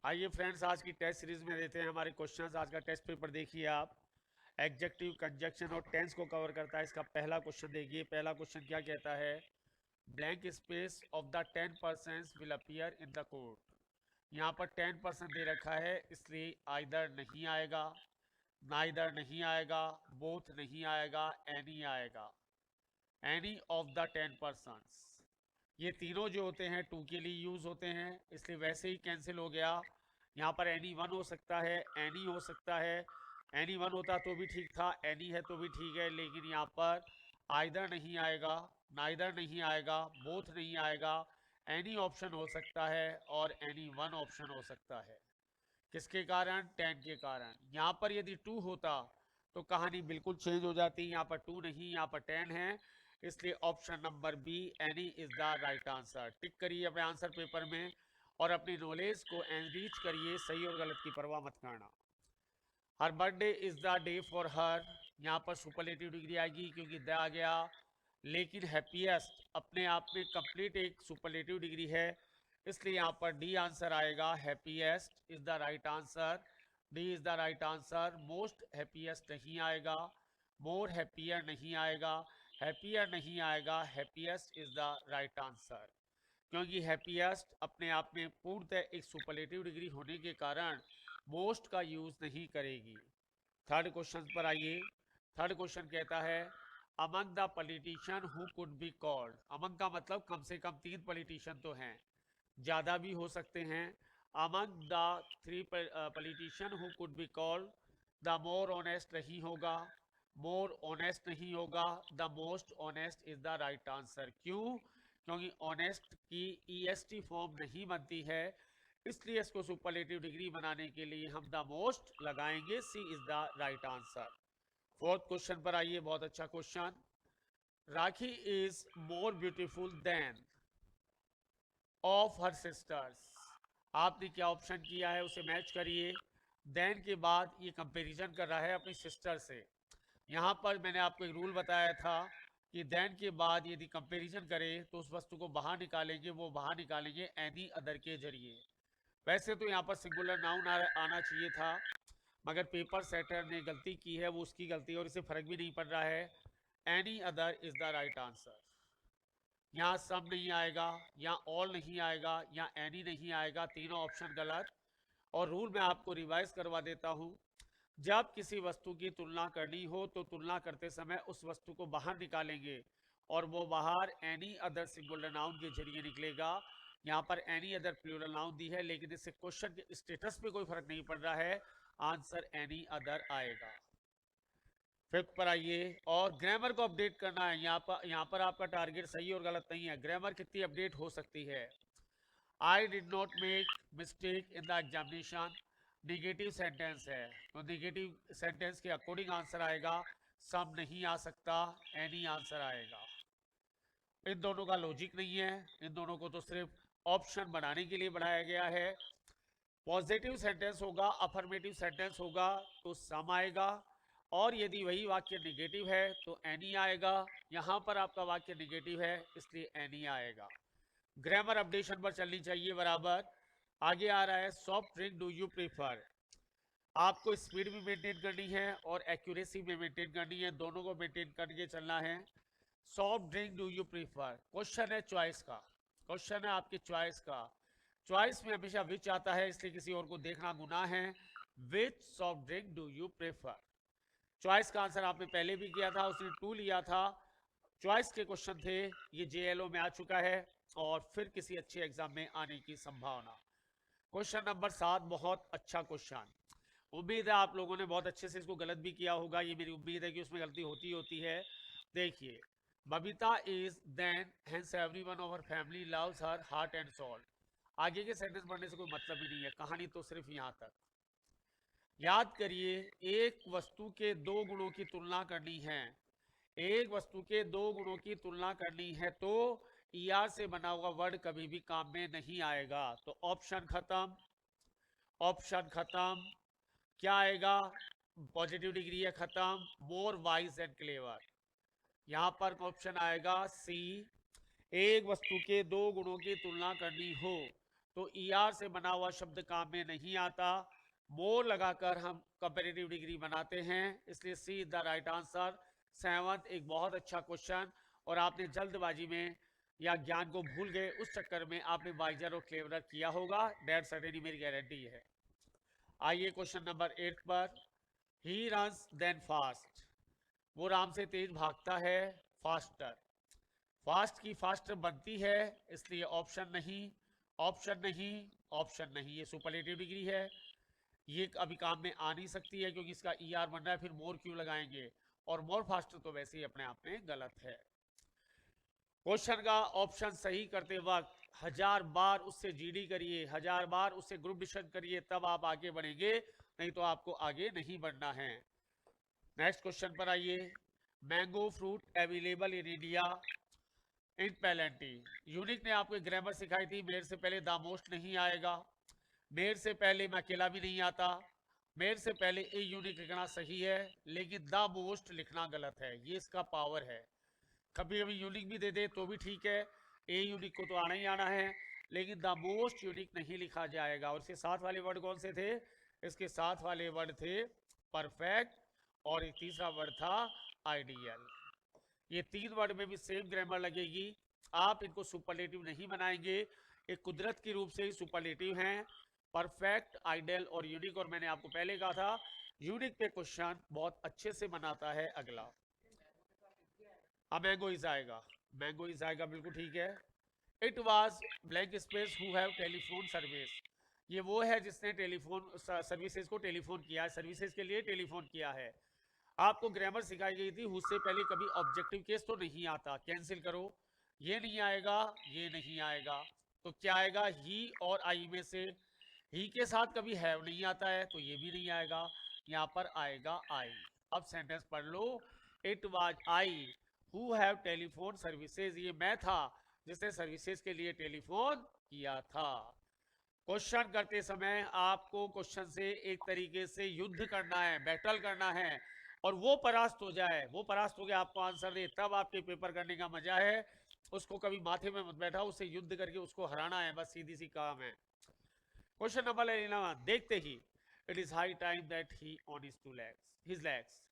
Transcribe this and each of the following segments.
आइए फ्रेंड्स, आज की टेस्ट सीरीज में देते हैं हमारे क्वेश्चंस। आज का टेस्ट पेपर देखिए आप। एडजेक्टिव, कंजक्शन और टेंस को कवर करता है। इसका पहला क्वेश्चन देखिए। पहला क्वेश्चन क्या कहता है? Blank space of the 10% will appear in the code. यहाँ पर 10% दे रखा है, इसलिए आइदर नहीं आएगा, नाइदर नहीं आएगा, बोथ नहीं आएगा, एनी आएगा। एनी ऑफ द 10%, ये तीनों जो होते हैं टू के लिए यूज होते हैं, इसलिए वैसे ही कैंसिल हो गया। यहाँ पर एनी वन हो सकता है, एनी हो सकता है। एनी वन होता तो भी ठीक था, एनी है तो भी ठीक है, लेकिन यहाँ पर आइदर नहीं आएगा, नाइदर नहीं आएगा, बोथ नहीं आएगा। एनी ऑप्शन हो सकता है और एनी वन ऑप्शन हो सकता है। किसके कारण? 10 के कारण। यहाँ पर यदि 2 होता तो कहानी बिल्कुल चेंज हो जाती। यहाँ पर 2 नहीं, यहाँ पर 10 है, इसलिए option number B, any is the right answer. Tick करिए अपने आंसर पेपर में और अपनी नॉलेज को एनरीच करिए। सही और गलत की परवाह मत करना। Her birthday is the day for her, यहाँ पर सुपरलेटिव डिग्री आएगी क्योंकि द आ गया। लेकिन हैप्पीएस्ट अपने आप में कंप्लीट एक सुपरलेटिव डिग्री है, इसलिए यहाँ पर डी आंसर आएगा। Happiest is the right answer. D is the right answer. Most happiest नहीं आएगा, मोर हैप्पियर नहीं आएगा, हैप्पियर नहीं आएगा। Happiest is the right answer, क्योंकि हैप्पीएस्ट अपने आप में पूर्णतः एक सुपरलेटिव डिग्री होने के कारण मोस्ट का यूज नहीं करेगी। थर्ड क्वेश्चन पर आइए। थर्ड क्वेश्चन कहता है, among the politician who could be called. Among का मतलब कम से कम 3 पॉलिटिशियन तो हैं, ज्यादा भी हो सकते हैं। Among the 3 politician who could be called, the more honest नहीं होगा, मोर ऑनेस्ट नहीं होगा, the most honest is the right answer. क्यों? क्योंकि ऑनेस्ट की ईएसटी फॉर्म नहीं बनती है, इसलिए इसको सुपरलेटिव डिग्री बनाने के लिए हम द मोस्ट लगाएंगे। C is the right answer. Fourth question पर आइए। बहुत अच्छा question. Rakhi is more beautiful than of her sisters. आपने क्या ऑप्शन किया है उसे मैच करिए। देन के बाद ये कंपैरिजन कर रहा है अपनी सिस्टर से। यहाँ पर मैंने आपको एक रूल बताया था कि देन के बाद यदि कंपैरिजन करें तो उस वस्तु को बाहर निकालेंगे, वो बाहर निकालेंगे एनी अदर के जरिए। वैसे तो यहाँ पर सिंगुलर नाउन आना चाहिए था, मगर पेपर सेटर ने गलती की है, वो उसकी गलती है और इसे फर्क भी नहीं पड़ रहा है। Any other is the right answer. यहाँ सब नहीं आएगा, यहाँ ऑल नहीं आएगा, यहाँ एनी नहीं आएगा, तीनों ऑप्शन गलत। और रूल मैं आपको रिवाइज करवा देता हूँ। जब किसी वस्तु की तुलना करनी हो तो तुलना करते समय उस वस्तु को बाहर निकालेंगे और वो बाहर एनी अदर सिंगुलर नाउन के जरिए निकलेगा। यहाँ पर एनी अदर प्लूरल नाउन दी है, लेकिन इससे क्वेश्चन के स्टेटस पे कोई फर्क नहीं पड़ रहा है। आंसर एनी अदर आएगा। फिफ्थ पर आइए। और ग्रामर को अपडेट करना है। यहाँ पर आपका टारगेट सही और गलत नहीं है, ग्रामर कितनी अपडेट हो सकती है। I did not make mistake in the examination, negative sentence है तो निगेटिव सेंटेंस के अकॉर्डिंग आंसर आएगा। सब नहीं आ सकता, एनी आंसर आएगा। इन दोनों का लॉजिक नहीं है, इन दोनों को तो सिर्फ ऑप्शन बनाने के लिए बनाया गया है। पॉजिटिव सेंटेंस होगा, अफर्मेटिव सेंटेंस होगा तो सम आएगा, और यदि वही वाक्य निगेटिव है तो एनी आएगा। यहां पर आपका वाक्य निगेटिव है, इसलिए एनी आएगा। ग्रामर अपडेशन पर चलनी चाहिए बराबर। आगे आ रहा है, soft drink do you prefer. आपको स्पीड भी मेंटेन करनी है और एक्यूरेसी भी मेंटेन करनी है, दोनों को मेंटेन करके चलना है। Soft drink do you prefer, question है चॉइस का, क्वेश्चन है आपकी चॉइस का। चॉइस में हमेशा विच आता है, इसलिए किसी और को देखना गुनाह है। Which soft drink do you prefer. Choice का आंसर आपने पहले भी किया था, उसने 2 लिया था। चॉइस के क्वेश्चन थे, ये जेएलओ में आ चुका है और फिर किसी अच्छे एग्जाम में आने की संभावना। क्वेश्चन नंबर 7, बहुत अच्छा क्वेश्चन। उम्मीद है आप लोगों ने बहुत अच्छे से इसको गलत भी किया होगा, ये मेरी उम्मीद है कि उसमें गलती होती है। देखिए, Babita is then hence everyone of her family loves her heart and soul. आगे के सेंटेंस पढ़ने से कोई मतलब ही नहीं है, कहानी तो सिर्फ यहां तक। याद करिए, एक वस्तु के 2 गुणों की तुलना करनी है, एक वस्तु के 2 गुणों की तुलना करनी है तो ईआर से बना हुआ वर्ड कभी भी काम में नहीं आएगा। तो ऑप्शन खत्म, ऑप्शन खत्म। क्या आएगा? पॉजिटिव डिग्री है, खत्म। मोर वाइज एंड क्लेवर, यहां पर ऑप्शन आएगा सी। एक वस्तु के 2 गुणों की तुलना करनी हो तो ER से बना हुआ शब्द काम में नहीं आता, मोर लगाकर हम कंपैरेटिव डिग्री बनाते हैं, इसलिए सी इज द राइट आंसर। 7 एक बहुत अच्छा क्वेश्चन, और आपने जल्दबाजी में या ज्ञान को भूल गए उस चक्कर में आपने वाइजर और क्लेवरर किया होगा, डेट सर्टेनी मेरी गारंटी है। आइए क्वेश्चन नंबर 8 पर। ही रन्स देन फास्ट, वो राम से तेज भागता है, फास्टर। फास्ट की फास्टर बनती है, इसलिए ऑप्शन नहीं, ऑप्शन नहीं, ऑप्शन नहीं, ये सुपरलेटिव डिग्री है, ये अभी काम में आ नहीं सकती है क्योंकि इसका ER बन रहा है, फिर मोर क्यों लगाएंगे, और मोर फास्टर तो वैसे ही अपने आप में गलत है। क्वेश्चन का ऑप्शन सही करते वक्त 1000 बार उससे GD करिए, 1000 बार उससे ग्रुप डिस्कशन करिए, तब आप आगे बढ़ेंगे, नहीं तो आपको आगे नहीं बढ़ना है। नेक्स्ट क्वेश्चन पर आइए। Mango fruit available in India in plenty. Unique ने आपको ग्रामर सिखाई थी, मेरे से पहले द मोस्ट नहीं आएगा, मेरे से पहले मैं अकेला भी नहीं आता, मेरे से पहले ए यूनिक लिखना सही है, लेकिन द मोस्ट लिखना गलत है, ये इसका पावर है। कभी कभी यूनिक भी दे दे तो भी ठीक है, ए यूनिक को तो आना ही आना है, लेकिन द मोस्ट यूनिक नहीं लिखा जाएगा। और इसके साथ वाले वर्ड कौन से थे? इसके साथ वाले वर्ड थे परफेक्ट, और एक तीसरा वर्ड था आइडियल। ये 3 वर्ड में भी सेम ग्रामर लगेगी, आप इनको सुपरलेटिव नहीं बनाएंगे, एक कुदरत की रूप से ही सुपरलेटिव हैं, परफेक्ट, आइडियल और यूनिक। और मैंने आपको पहले कहा था यूनिक पे क्वेश्चन बहुत अच्छे से बनाता है अगला। अब मैंगो इज आएगा, मैंगो इज आएगा, बिल्कुल ठीक है। It was blank space who have telephone service, ये वो है जिसने टेलीफोन सर्विसेज को टेलीफोन किया है, सर्विसेज के लिए टेलीफोन किया है। आपको ग्रामर सिखाई गई थी, उससे पहले कभी ऑब्जेक्टिव केस तो नहीं आता, कैंसिल करो, ये नहीं आएगा, ये नहीं आएगा, तो क्या आएगा? ही और आई में से ही के साथ कभी हैव नहीं आता है, तो ये भी नहीं आएगा, यहाँ पर आएगा आई। अब सेंटेंस पढ़ लो। It was I who have telephone services, ये मैं था जिसने सर्विसेज के लिए टेलीफोन किया था। क्वेश्चन करते समय आपको क्वेश्चन से एक तरीके से युद्ध करना है, बैटल करना है, और वो परास्त हो जाए, वो परास्त हो गया आपको आंसर दे, तब आपके पेपर करने का मजा है। उसको कभी माथे में मत बैठा, उससे युद्ध करके उसको हराना है, बस सीधी सी काम है। क्वेश्चन नंबर 11, देखते ही it is high time that he on his two legs, his legs.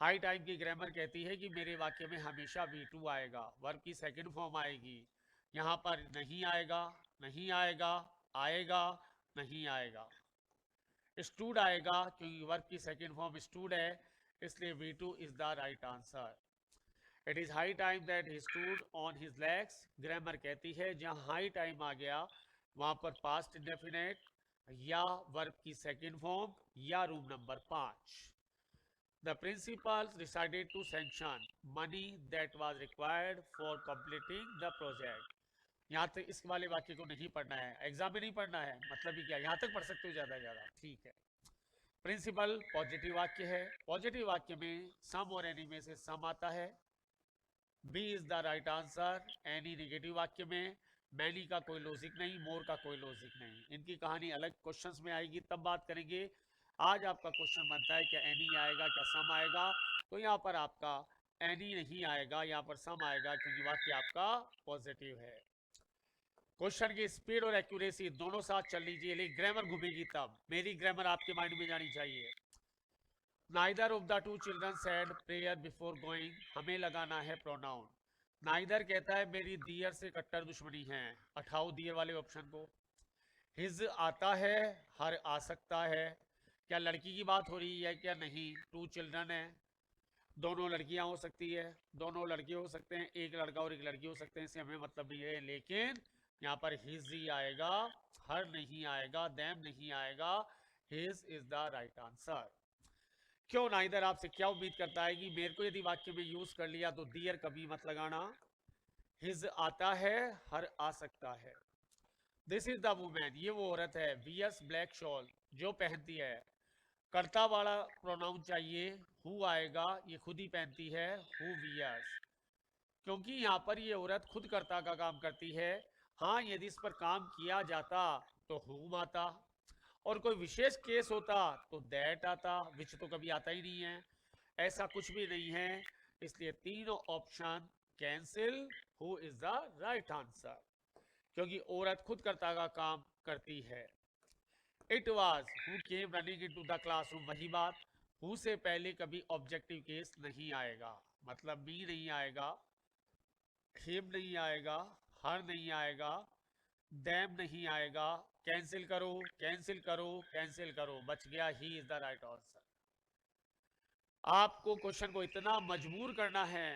High time की ग्रामर कहती है कि मेरे वाक्य में हमेशा V2 आएगा, वर्ब की सेकंड फॉर्म आएगी, यहाँ पर नहीं आएगा, नहीं आएगा, आएगा, नहीं आएगा। स्टूड आएगा क्योंकि वर्ब की सेकंड फॉर्म स्टूड है, इसलिए V2 is the right answer. It is high time that he stood on his legs, grammar कहती है जहां हाई टाइम आ गया वहां पर पास्ट इंडेफिनेट या वर्ब की सेकंड फॉर्म या room number 5। The principals decided to sanction money that was required for completing the project। यहाँ तक इस वाले वाक्य को नहीं पढ़ना है, एग्जाम में नहीं पढ़ना है, मतलब ही क्या, यहाँ तक पढ़ सकते हो ज्यादा ज्यादा, ठीक है। प्रिंसिपल पॉजिटिव वाक्य है, पॉजिटिव वाक्य में सम और एनी में से सम आता है, B is the right answer. Any negative वाक्य में मैनी का कोई लॉजिक नहीं, मोर का कोई लॉजिक नहीं, इनकी कहानी अलग क्वेश्चंस में आएगी, तब बात करेंगे। आज आपका क्वेश्चन बनता है क्या एनी आएगा, क्या सम आएगा, तो यहाँ पर आपका एनी नहीं आएगा, यहाँ पर सम आएगा क्योंकि वाक्य आपका पॉजिटिव है। क्वेश्चन की स्पीड और एक्यूरेसी दोनों साथ चल लीजिए, लेकिन ग्रामर घूमेगी तब, मेरी ग्रामर आपके माइंड में जानी चाहिए। Neither of the two children said prayer before going, हमें लगाना है प्रोनाउन। नाइदर कहता है मेरी दियर से कट्टर दुश्मनी है, हटाओ दियर वाले ऑप्शन को। हिज आता है, हर आ सकता है, क्या लड़की की बात हो रही है क्या? नहीं, टू चिल्ड्रन है, दोनों लड़कियां हो सकती है, दोनों लड़के हो सकते हैं, एक लड़का और एक लड़की हो सकते हैं, इससे हमें मतलब नहीं है, लेकिन यहाँ पर हिज ही आएगा, हर नहीं आएगा, देम नहीं आएगा, his is the right answer. क्यों नाइदर आपसे क्या उम्मीद करता है कि मेरे को यदि वाक्य में यूज कर लिया तो दियर कभी मत लगाना। हिज आता है, हर आ सकता है। दिस इज द वुमेन, ये वो औरत है, वियर्स ब्लैक शॉल, जो पहनती है। कर्ता वाला प्रोनाउन चाहिए, हु आएगा, ये खुद ही पहनती है, हु वियर्स, क्योंकि यहाँ पर ये औरत खुद कर्ता का काम करती है। हाँ, यदि इस पर काम किया जाता तो हुम आता, और कोई विशेष केस होता तो दैट आता, विच तो कभी आता ही नहीं है, ऐसा कुछ भी नहीं है, इसलिए तीनों option cancel. Who is the right answer, क्योंकि औरत खुद कर्ता का काम करती है। It was who came running into the classroom, वही बात, हु से पहले कभी ऑब्जेक्टिव केस नहीं आएगा, मतलब मी नहीं आएगा, हिम नहीं आएगा, हर नहीं आएगा, डैम नहीं आएगा, कैंसिल करो कैंसिल करो कैंसिल करो, बच गया he is the right answer. आपको क्वेश्चन को इतना मजबूर करना है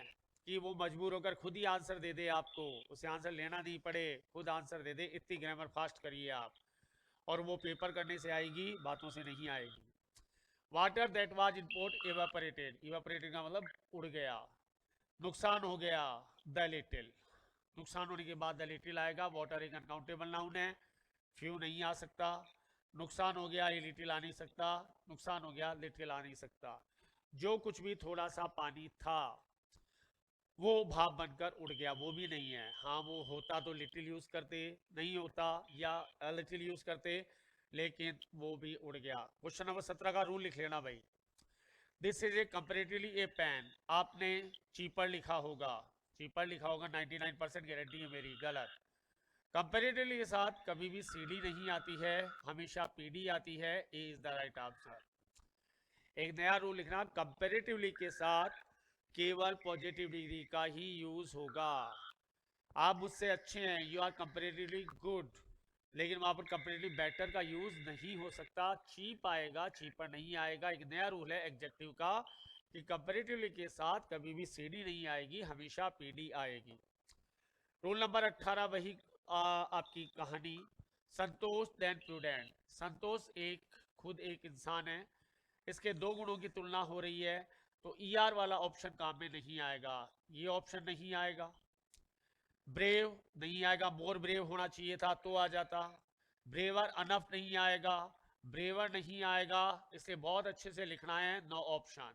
कि वो मजबूर होकर खुद ही आंसर दे दे, आपको उसे आंसर लेना नहीं पड़े, खुद आंसर दे दे, इतनी ग्रामर फास्ट करिए आप, और वो पेपर करने से आएगी, बातों से नहीं आएगी। Water that was import evaporated, evaporated का मतलब उड़ गया, नुकसान हो गया, द लिटिल, नुकसान होने के बाद द लिटिल आएगा, वाटर एक अनकाउंटेबल नाउन है, फ्यू नहीं आ सकता, नुकसान हो गया ये लिटिल आ नहीं सकता, नुकसान हो गया लिटिल आ नहीं सकता, जो कुछ भी थोड़ा सा पानी था वो भाप बनकर उड़ गया, वो भी नहीं है। हाँ वो होता तो लिटिल यूज करते, नहीं होता या लिटिल यूज करते, लेकिन वो भी उड़ गया। क्वेश्चन नंबर 17 का रूल लिख लेना भाई। This is a comparatively a pen, आपने चीपर लिखा होगा, चीपर लिखा होगा, 99% गारंटी है मेरी, गलत। कंपेरेटिवली के साथ कभी भी सीडी नहीं आती है, हमेशा पीडी आती है, ए इज द राइट आंसर। एक नया रूल लिखना, कंपेरेटिवली के साथ केवल पॉजिटिव डिग्री का ही यूज होगा। आप मुझसे अच्छे हैं, यू आर कंपेरेटिवली गुड, लेकिन वहां पर कंपेरेटिवली बेटर का यूज नहीं हो सकता, चीप आएगा, चीपर नहीं आएगा। एक नया रूल है एडजेक्टिव का कि कंपेरेटिवली के साथ कभी भी सीडी नहीं आएगी, हमेशा पीडी आएगी। रूल नंबर 18 वही आपकी कहानी, संतोष देन प्रूडेंट। संतोष खुद एक इंसान है, इसके दो गुणों की तुलना हो रही है, तो ईआर वाला ऑप्शन काम में नहीं आएगा, ये ऑप्शन नहीं आएगा। ब्रेव नहीं आएगा, मोर ब्रेव होना चाहिए था तो आ जाता। ब्रेवर अनफ नहीं आएगा, ब्रेवर नहीं आएगा, इसे बहुत अच्छे से लिखना है, नो ऑप्शन।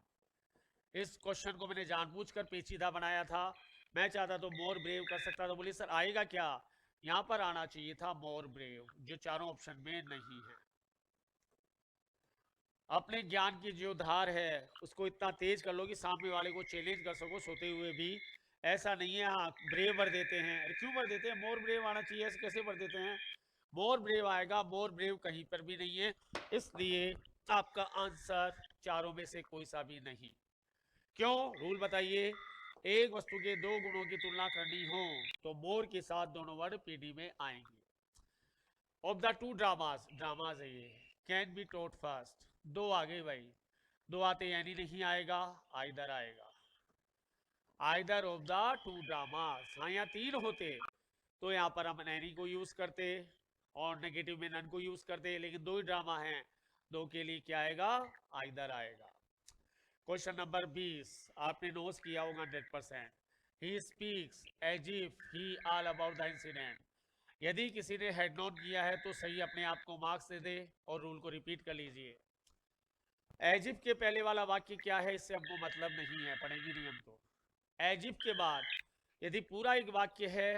इस क्वेश्चन को मैंने जानबूझकर पेचीदा बनाया था, मैं चाहता तो मोर ब्रेव कर सकता था, बोली सर आएगा क्या, यहां पर आना चाहिए था मोर ब्रेव, जो चारों ऑप्शन में नहीं है। अपने ज्ञान की जो धार है उसको इतना तेज कर लो कि सामने वाले को चैलेंज कर सको सोते हुए भी, ऐसा नहीं है हाँ ब्रेव भर देते हैं, अरे क्यों भर देते हैं, मोर ब्रेव आना चाहिए, ऐसे कैसे भर देते हैं, मोर ब्रेव आएगा, मोर ब्रेव कहीं पर भी नहीं है, इसलिए आपका आंसर चारों में से कोई सा भी नहीं। क्यों, रूल बताइए। एक वस्तु के दो गुणों की तुलना करनी हो तो मोर के साथ दोनों वर्ड पीडी में आएंगे। Of the two dramas, dramas है ये, कैन बी टोट फास्ट, दो आ गए भाई, दो आते यानी नहीं आएगा, आइदर आएगा, either of the two dramas. हाँ यहाँ तीन होते तो यहाँ पर हम एनी को यूज करते और नेगेटिव में नन को यूज करते, लेकिन दो ही ड्रामा हैं, दो के लिए क्या आएगा, आइदर आएगा। क्वेश्चन नंबर 20 आपने नोट किया होगा 100%, he speaks as if he all about the incident. यदि किसी ने हेड नोट किया है तो सही अपने आप को मार्क्स दे दे और रूल को रिपीट कर लीजिए। एजिप के पहले वाला वाक्य क्या है, इससे हमको मतलब नहीं है, पढ़ेंगे नहीं हम तो। एजिप के बाद यदि पूरा एक वाक्य है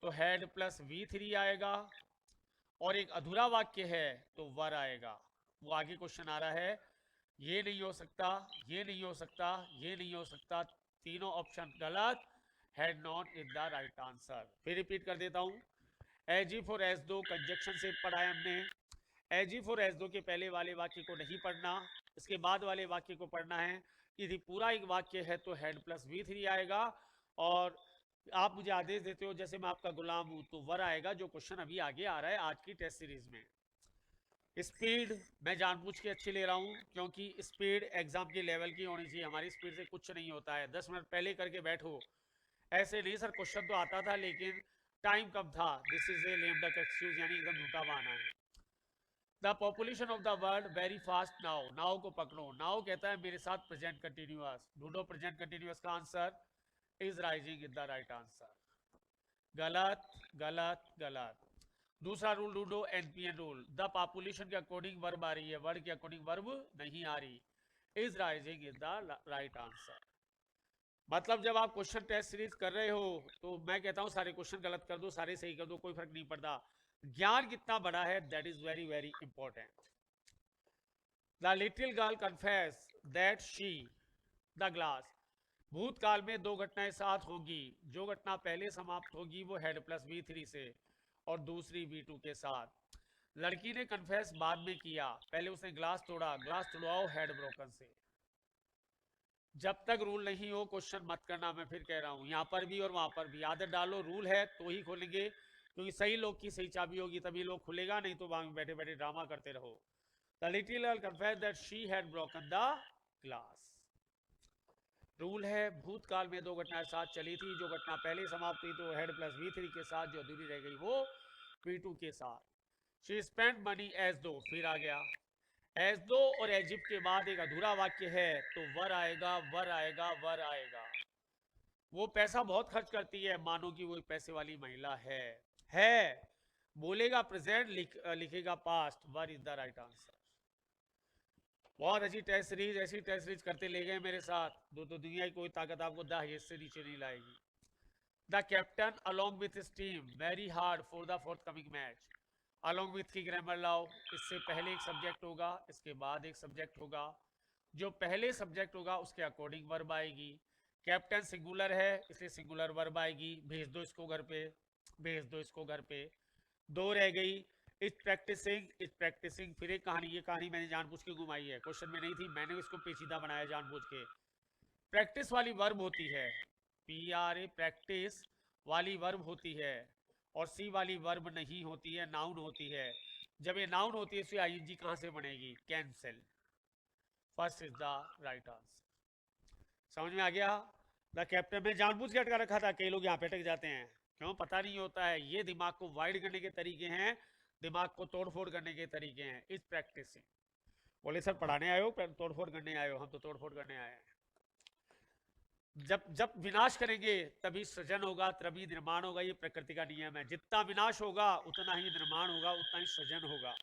तो हेड प्लस V3 आएगा, और एक अधूरा वाक्य है तो वर आएगा। वो आगे क्वेश्चन आ रहा है, ये नहीं हो सकता, ये नहीं हो सकता, ये नहीं हो सकता, तीनों ऑप्शन गलत, head not is the right answer. फिर रिपीट कर देता हूं, एज इफ और एज दो कंजक्शन से पढ़ा है हमने, एज इफ और एज दो के पहले वाले वाक्य को नहीं पढ़ना, इसके बाद वाले वाक्य को पढ़ना है। यदि पूरा एक वाक्य है तो हेड प्लस V3 आएगा, और आप मुझे आदेश देते हो जैसे मैं आपका गुलाम हूं तो वर आएगा, जो क्वेश्चन अभी आगे आ रहा है आज की टेस्ट सीरीज में। स्पीड मैं जानबूझ के अच्छी ले रहा हूं क्योंकि स्पीड एग्जाम के लेवल की होनी चाहिए, हमारी स्पीड से कुछ नहीं होता है, 10 मिनट पहले करके बैठो, ऐसे नहीं सर क्वेश्चन तो आता था लेकिन टाइम कब था, this is A lame duck excuse, यानी एकदम झूठा बहाना है। The population of the world very fast now, now को पकड़ो, नाउ कहता है मेरे साथ प्रेजेंट कंटिन्यूअस, ढूंढो प्रेजेंट कंटिन्यूअस का answer, is rising is the right answer, गलत गलत गलत। दूसरा रूल ढूंढो, एनपीएन रूल, द पॉपुलेशन के अकॉर्डिंग वर्ब आ रही है, वर्ड के अकॉर्डिंग वर्ब नहीं आ रही, is rising is the right answer. मतलब जब आप क्वेश्चन टेस्ट सीरीज कर रहे हो तो मैं कहता हूं सारे क्वेश्चन गलत कर दो, सारे सही कर दो, कोई फर्क नहीं पड़ता, ज्ञान कितना बड़ा है that is very very important. The little girl confess that she the glass, भूतकाल में दो घटनाएं साथ होगी, जो घटना पहले समाप्त होगी वो हेड प्लस V3 से और दूसरी V2 के साथ, लड़की ने कन्फेस बाद में किया, पहले उसने ग्लास तोड़ा, ग्लास तोड़वाओ हेड ब्रोकन से। जब तक रूल नहीं हो क्वेश्चन मत करना, मैं फिर कह रहा हूं, यहां पर भी और वहां पर भी आदत डालो, रूल है तो ही खोलेंगे, क्योंकि सही लोग की सही चाबी होगी तभी लोग खुलेगा, नहीं तो वहां बैठे बैठे ड्रामा करते रहो। The little girl confessed that she had broken the glass. Rule है, भूतकाल में दो घटनाएं साथ चली थी, जो घटना पहले समाप्त हुई तो हेड प्लस V3 के साथ, जो अधूरी रह गई वो V2 के साथ। शी स्पेंट मनी एज दो, फिर आ गया एज दो, और एजिप्ट के बाद एक अधूरा वाक्य है तो वर आएगा, वर आएगा, वर आएगा। वो पैसा बहुत खर्च करती है, मानो कि वो एक पैसे वाली महिला है बोलेगा प्रेजेंट, लिखेगा past, were is the right answer. बहुत अच्छी टेस्ट सीरीज, ऐसी टेस्ट सीरीज करते ले गए मेरे साथ, तो दुनिया की कोई ताकत आपको द हाईएस्ट से नीचे नहीं लाएगी। The captain along with his team very hard for the fourth coming match. Along with की ग्रामर लाओ, इससे पहले एक सब्जेक्ट होगा, इसके बाद एक सब्जेक्ट होगा, जो पहले सब्जेक्ट होगा उसके अकॉर्डिंग वर्ब आएगी। कैप्टन सिंगुलर है इसलिए सिंगुलर वर्ब आएगी, भेज दो इसको घर पे, भेज दो इसको घर पे। दो रह गई, इज प्रैक्टिसिंग, फिर एक कहानी, ये कहानी मैंने जानबूझ के घुमाई है, क्वेश्चन में नहीं थी, मैंने इसको पेचीदा बनाया जानबूझ के। प्रैक्टिस वाली वर्ब होती है, PRA प्रैक्टिस वाली वर्ब होती है, और सी वाली वर्ब नहीं होती है, नाउन होती है। जब ये नाउन होती है तो ING कहां से बनेगी, cancel. First is the right answer. समझ में आ गया। द कैप्टन में जानबूझ के अटका रखा था, कई लोग यहाँ पे अटक जाते हैं, क्यों पता नहीं होता है, ये दिमाग को वाइड करने के तरीके हैं, दिमाग को तोड़फोड़ करने के तरीके हैं, इस प्रैक्टिसिंग। बोले सर पढ़ाने आए हो तोड़फोड़ करने आए हो, हम तो तोड़फोड़ करने आए हैं। जब जब विनाश करेंगे तभी सृजन होगा, तभी निर्माण होगा, ये प्रकृति का नियम है, जितना विनाश होगा उतना ही निर्माण होगा, उतना ही सृजन होगा।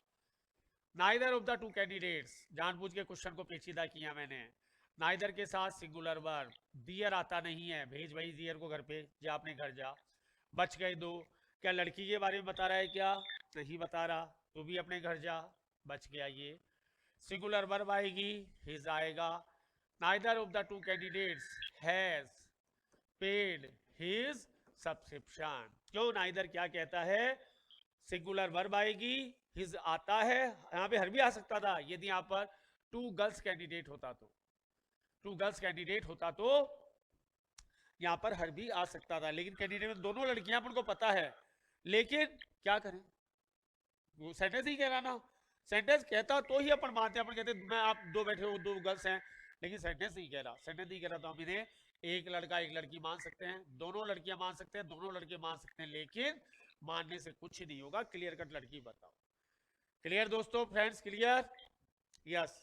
Neither of the two candidates, जानबूझ के क्वेश्चन को पेचीदा किया मैंने। नाइदर के साथ सिंगुलर वर्ब, दियर आता नहीं है, भेज भाई दियर को घर पे, जा अपने घर जा। बच गए दो, क्या लड़की के बारे में बता रहा है क्या, नहीं बता रहा, तो भी अपने घर जा, बच गया ये। सिंगुलर वर्ब आएगी, हिज आएगा। Neither of the two candidates has paid his subscription, क्यों नाइदर क्या कहता है, सिंगुलर वर्ब आएगी, हिज आता है, यहां पे हर भी आ सकता था, यदि यहां पर टू गर्ल्स कैंडिडेट होता तो, टू गर्ल्स कैंडिडेट होता तो यहां पर हर भी आ सकता था, लेकिन कैंडिडेट में दोनों लड़कियां उनको पता है, लेकिन क्या करें, वो सेंटेंस ही कह रहा ना, सेंटेंस कहता तो ही अपन मानते हैं, अपन कहते मैं आप दो बैठे हो, दो गर्ल्स हैं, लेकिन सेंटेंस नहीं कह रहा, सेंटेंस नहीं कह रहा, तो हम इन्हें एक लड़का एक लड़की मान सकते हैं, दोनों लड़कियां मान सकते हैं, दोनों लड़के मान सकते हैं, लेकिन मानने से कुछ नहीं होगा, क्लियर कट लड़की बताओ। क्लियर दोस्तों, फ्रेंड्स, क्लियर, यस।